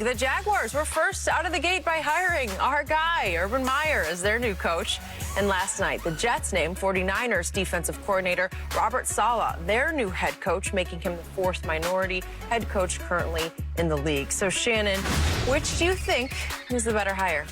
The Jaguars were first out of the gate by hiring our guy, Urban Meyer, as their new coach. And last night, the Jets named 49ers defensive coordinator Robert Saleh their new head coach, making him the fourth minority head coach currently in the league. So, Shannon, which do you think is the better hire?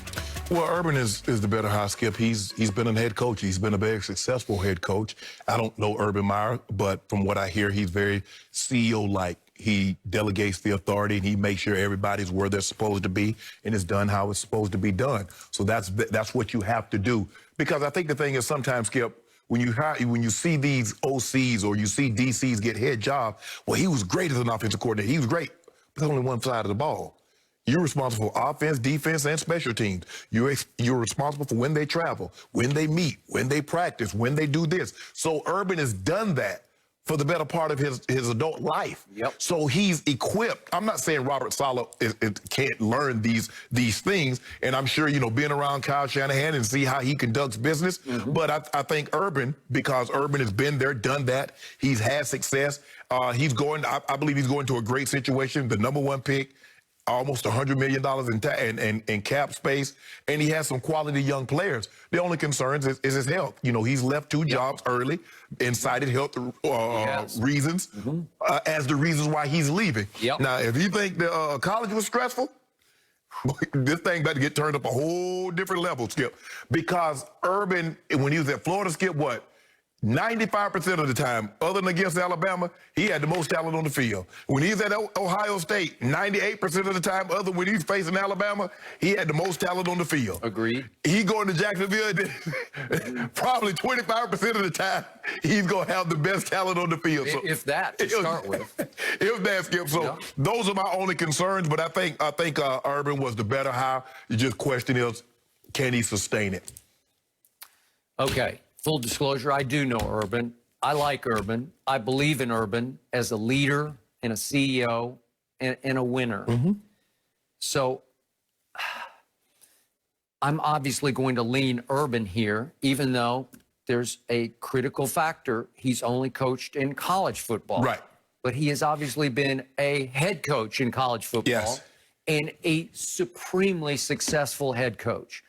Well, Urban is the better hire, Skip. He's been a head coach. He's been a very successful head coach. I don't know Urban Meyer, but from what I hear, he's very CEO-like. He delegates the authority, and he makes sure everybody's where they're supposed to be, and it's done how it's supposed to be done. So that's what you have to do. Because I think the thing is sometimes, Skip, when you see these OCs or you see DCs get head jobs, well, he was great as an offensive coordinator. He was great, but only one side of the ball. You're responsible for offense, defense, and special teams. You're responsible for when they travel, when they meet, when they practice, when they do this. So Urban has done that for the better part of his adult life. Yep. So he's equipped. I'm not saying Robert Saleh can't learn these things, and I'm sure, being around Kyle Shanahan and see how he conducts business, but I think Urban, because Urban has been there, done that, he's had success. I believe he's going to a great situation, the #1 pick, almost $100 million in cap space, and he has some quality young players. The only concern is his health. He's left two jobs early and cited health reasons as the reasons why he's leaving. Now, if you think the college was stressful, this thing about to get turned up a whole different level, Skip. Because Urban, when he was at Florida, Skip, 95% of the time, other than against Alabama, he had the most talent on the field. When he's at Ohio State, 98% of the time, other when he's facing Alabama, he had the most talent on the field. Agreed. He going to Jacksonville, probably 25% of the time, he's going to have the best talent on the field. So, if that, to start with. If that, Skip. So those are my only concerns, but I think Urban was the better hire. The just question is, can he sustain it? Okay. Full disclosure, I do know Urban. I like Urban. I believe in Urban as a leader and a CEO and a winner. So I'm obviously going to lean Urban here, even though there's a critical factor. He's only coached in college football. Right. But he has obviously been a head coach in college football and a supremely successful head coach.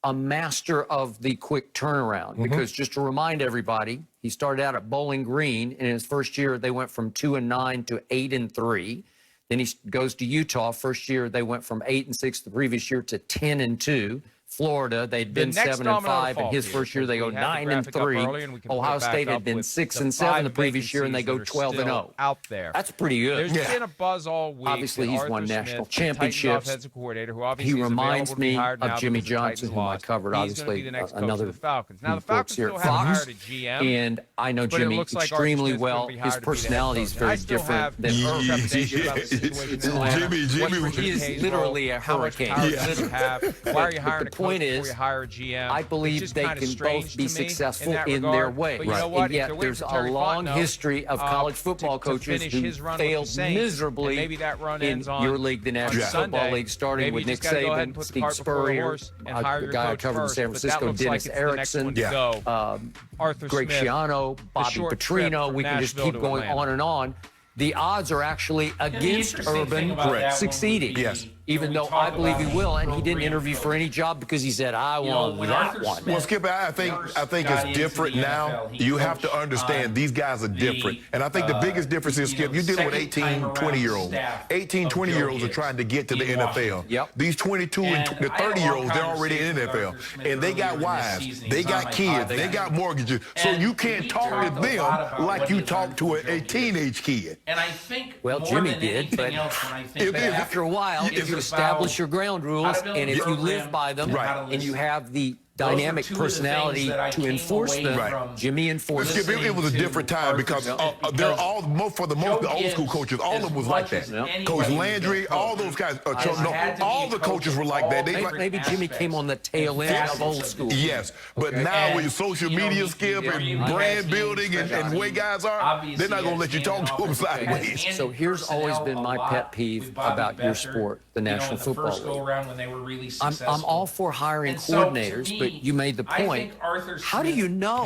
A master of the quick turnaround, because just to remind everybody, he started out at Bowling Green, and in his first year, they went from 2-9 to 8-3. Then he goes to Utah. First year, they went from 8-6 the previous year to 10-2. Florida, they'd been 7-5, and his first year they go 9-3. Ohio State had been 6-7 the previous year, and they go 12-0. Out there, that's pretty good. There's been a buzz all week. Obviously, he's won national championships. He reminds me of Jimmy Johnson, who I covered. Obviously, another Falcons. Now the Falcons still haven't hired a GM, and I know Jimmy extremely well. His personality is very different than Urban. Jimmy, he is literally a hurricane. Why are you hiring a point is, I believe they can both be successful in their way. And yet there's a long history of college football coaches who failed miserably in your league, the National Football League, starting with Nick Saban, Steve Spurrier, the guy I covered in San Francisco, Dennis Erickson, Greg Schiano, Bobby Petrino. We can just keep going on and on. The odds are actually against Urban succeeding. Even though I believe he will, and he didn't interview for any job because he said, I want that one. Well, Skip, I think it's different now. You have to understand these guys are different. And I think the biggest difference is, Skip, you're dealing with 18, 20-year-olds. 18, 20-year-olds are trying to get to the NFL. These 22 and the 30-year-olds, they're already in the NFL. And they got wives, they got kids, they got mortgages. So you can't talk to them like you talk to a teenage kid. And I think, well, Jimmy did, but after a while, if you establish your ground rules, and if you live by them, and you have the dynamic personality to enforce them, Jimmy enforced it. It was a different time because they're all, for the most, the old school coaches, all of them was like that. Coach Landry, all those guys, all the coaches were like that. Maybe Jimmy came on the tail end of old school. Yes, but now with your social media, Skip, and brand building and the way guys are, they're not going to let you talk to them sideways. So here's always been my pet peeve about your sport, the National Football League. I'm all for hiring coordinators, but you made the point. How do you know?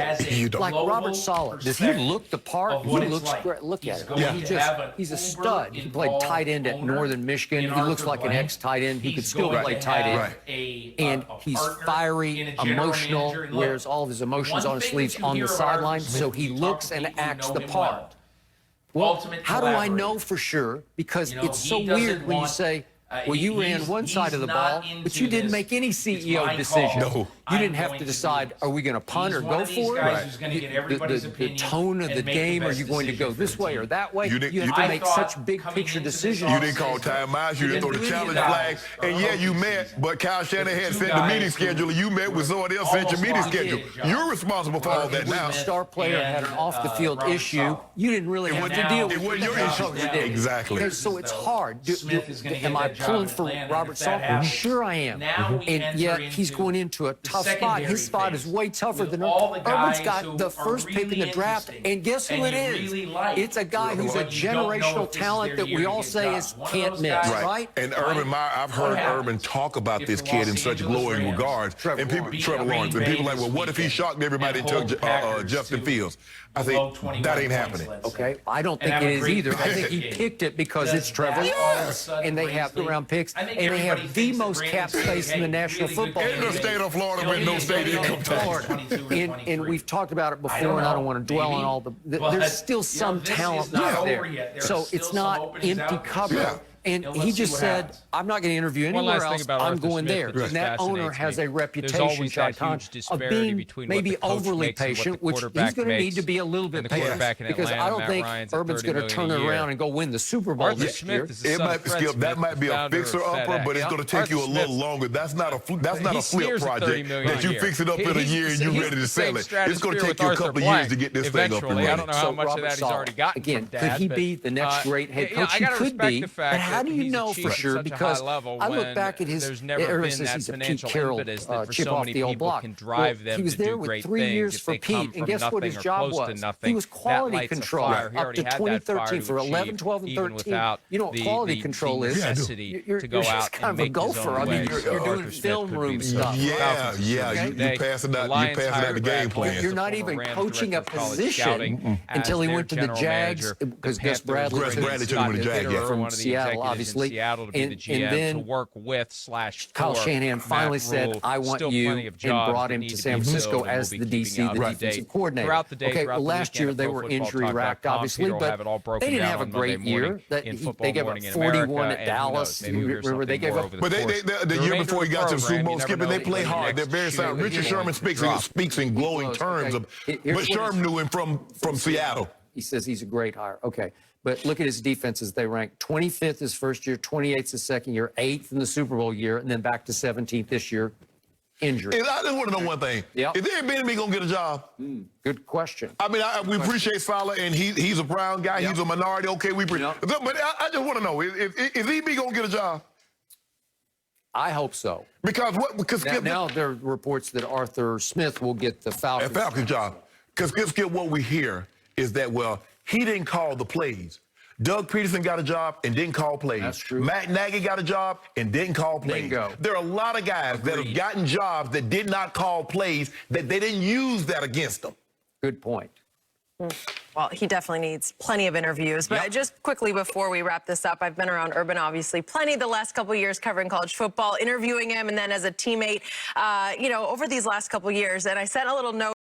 Like Robert Saleh, does he look the part? He looks great. Look at him. He's a stud. He played tight end at Northern Michigan. He looks like an ex-tight end. He could still play tight end. And he's fiery, emotional, wears all of his emotions on his sleeves on the sideline, so he looks and acts the part. Well, how do I know for sure? Because it's so weird when you say, well, you ran one side of the ball, but you didn't make any CEO decision. No. You didn't have to decide, are we going to punt or go for it? The tone of the game, are you going to go this way or that way? You have to make such big picture decisions. You didn't call timeouts. You didn't throw the challenge flag. And yeah, you met, but Kyle Shanahan sent the meeting schedule, and you met with someone else sent your meeting schedule. You're responsible for all that now. The star player had an off-the-field issue. You didn't really have to deal with it. It wasn't your issue. Exactly. Okay, so it's hard. Am I pulling for Robert Saleh? Sure I am. And yet he's going into a tough spot. His spot is way tougher than Urban's got the first pick in the draft, and guess who it is? It's a guy who's a generational talent that we all say is can't miss, right? And Urban Meyer, I've heard Urban talk about this kid in such glowing regards. And people, Trevor Lawrence, and people are like, well, what if he shocked everybody and took Justin Fields? I think that ain't happening. Okay, I don't think it is either. I think he picked it because it's Trevor Lawrence, and they have the round picks, and they have the most cap space in the National Football League. In the state of Florida with no state income tax. And we've talked about it before, and I don't want to dwell on all there's still some talent out there. So it's not empty cover. And he just said, I'm not going to interview anywhere else. I'm going there. And that owner has a reputation, of being maybe overly patient, which he's going to need to be a little bit patient, because I don't think Urban's going to turn it around and go win the Super Bowl this year. That might be a fixer-upper, but it's going to take you a little longer. That's not a flip project that you fix it up in a year and you're ready to sell it. It's going to take you a couple of years to get this thing up and running. I don't know how much of that he's already gotten. Again, could he be the next great head coach? He could be. How do you know for sure? Because I look back at his, everyone says he's a Pete Carroll chip off the old block. Well, he was there with 3 years for Pete, and guess what his job was? He was quality control up to 2013 for 11, 12, and 13. You know what quality control is? You're just kind of a gopher. I mean, you're doing film room stuff. Yeah. You passing out the game plan. You're not even coaching a position until he went to the Jags, because Gus Bradley took him to the Jags from Seattle, obviously. Seattle to be the GM, then to work with / Kyle Shanahan finally said, I want you, and brought him to San Francisco as the DC, the defensive coordinator. Throughout the day, okay, well, last year they were injury-racked, obviously, but they didn't have a great year. They gave up 41 at Dallas. Remember, they gave up. But the year before he got to the Super Bowl, Skip, and they play hard. They're very sound. Richard Sherman speaks in glowing terms of, but Sherman knew him from Seattle. He says he's a great hire. Okay. But look at his defenses. They ranked 25th his first year, 28th his second year, 8th in the Super Bowl year, and then back to 17th this year. Injury. I just want to know one thing. Is there anybody going to get a job? Good question. I mean, we appreciate Saleh, and he's a brown guy. He's a minority. Okay, but I just want to know, is EB going to get a job? I hope so. Because what? Because now there are reports that Arthur Smith will get the Falcons job. Because what we hear is that, well, he didn't call the plays. Doug Peterson got a job and didn't call plays. That's true. Matt Nagy got a job and didn't call plays. There are a lot of guys that have gotten jobs that did not call plays, that they didn't use that against them. Good point. Well, he definitely needs plenty of interviews. But just quickly before we wrap this up, I've been around Urban, obviously, plenty the last couple of years covering college football, interviewing him, and then as a teammate, over these last couple of years. And I sent a little note